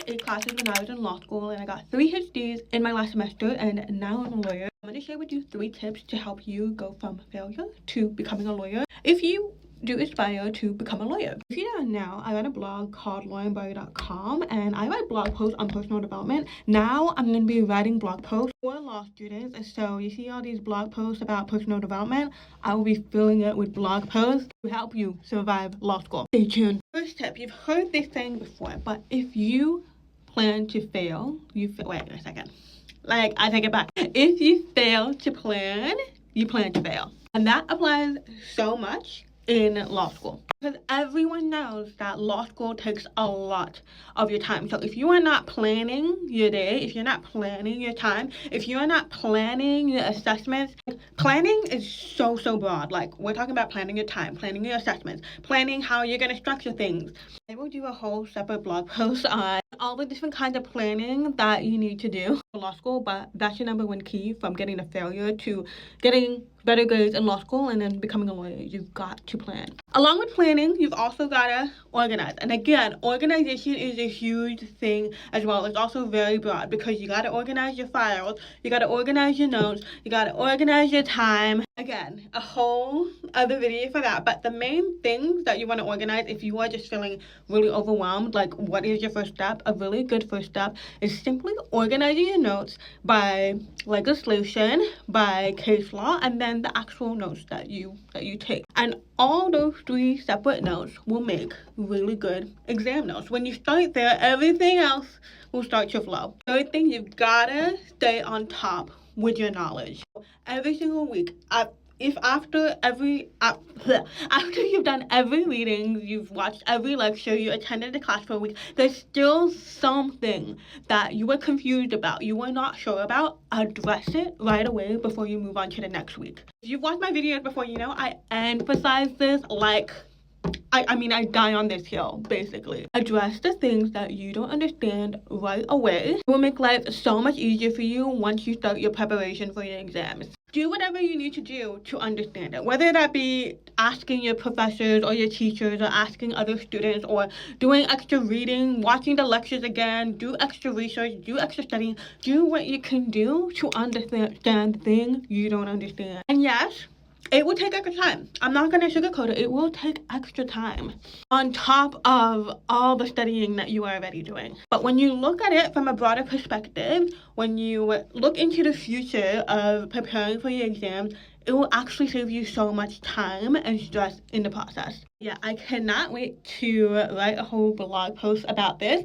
8 classes when I was in law school, and I got 3 HDs in my last semester, and now I'm a lawyer. I'm going to share with you 3 tips to help you go from failure to becoming a lawyer if you do aspire to become a lawyer. If you don't know, I run a blog called lawyerandbarry.com, and I write blog posts on personal development. Now I'm going to be writing blog posts for law students, and so you see all these blog posts about personal development. I will be filling it with blog posts to help you survive law school. Stay tuned. First tip, you've heard this saying before, but if you plan to fail, wait a second. I take it back. If you fail to plan, you plan to fail. And that applies so much in law school, because everyone knows that law school takes a lot of your time. So if you are not planning your day, if you're not planning your time, if you are not planning your assessments, planning is so broad. We're talking about planning your time, planning your assessments, planning how you're going to structure things. I will do a whole separate blog post on all the different kinds of planning that you need to do for law school, but that's your number one key from getting a failure to getting better grades in law school and then becoming a lawyer. You've got to plan. Along with planning, you've also got to organize. And again, organization is a huge thing as well. It's also very broad because you got to organize your files, you got to organize your notes, you got to organize your time. Again, a whole other video for that. But the main things that you want to organize if you are just feeling really overwhelmed, what is your first step? A really good first step is simply organizing your notes by legislation, by case law, and then the actual notes that you take. And all those 3 separate notes will make really good exam notes. When you start there, everything else will start to flow. Third thing, you've gotta stay on top with your knowledge. Every single week, after you've done every reading, you've watched every lecture, you attended the class for a week, there's still something that you were confused about, you were not sure about, address it right away before you move on to the next week. If you've watched my videos before, you know I emphasize this I die on this hill, basically. Address the things that you don't understand right away. It will make life so much easier for you once you start your preparation for your exams. Do whatever you need to do to understand it, whether that be asking your professors or your teachers or asking other students or doing extra reading, watching the lectures again, do extra research, do extra studying, do what you can do to understand the thing you don't understand. And yes, it will take extra time. I'm not going to sugarcoat it. It will take extra time on top of all the studying that you are already doing. But when you look at it from a broader perspective, when you look into the future of preparing for your exams, it will actually save you so much time and stress in the process. Yeah, I cannot wait to write a whole blog post about this.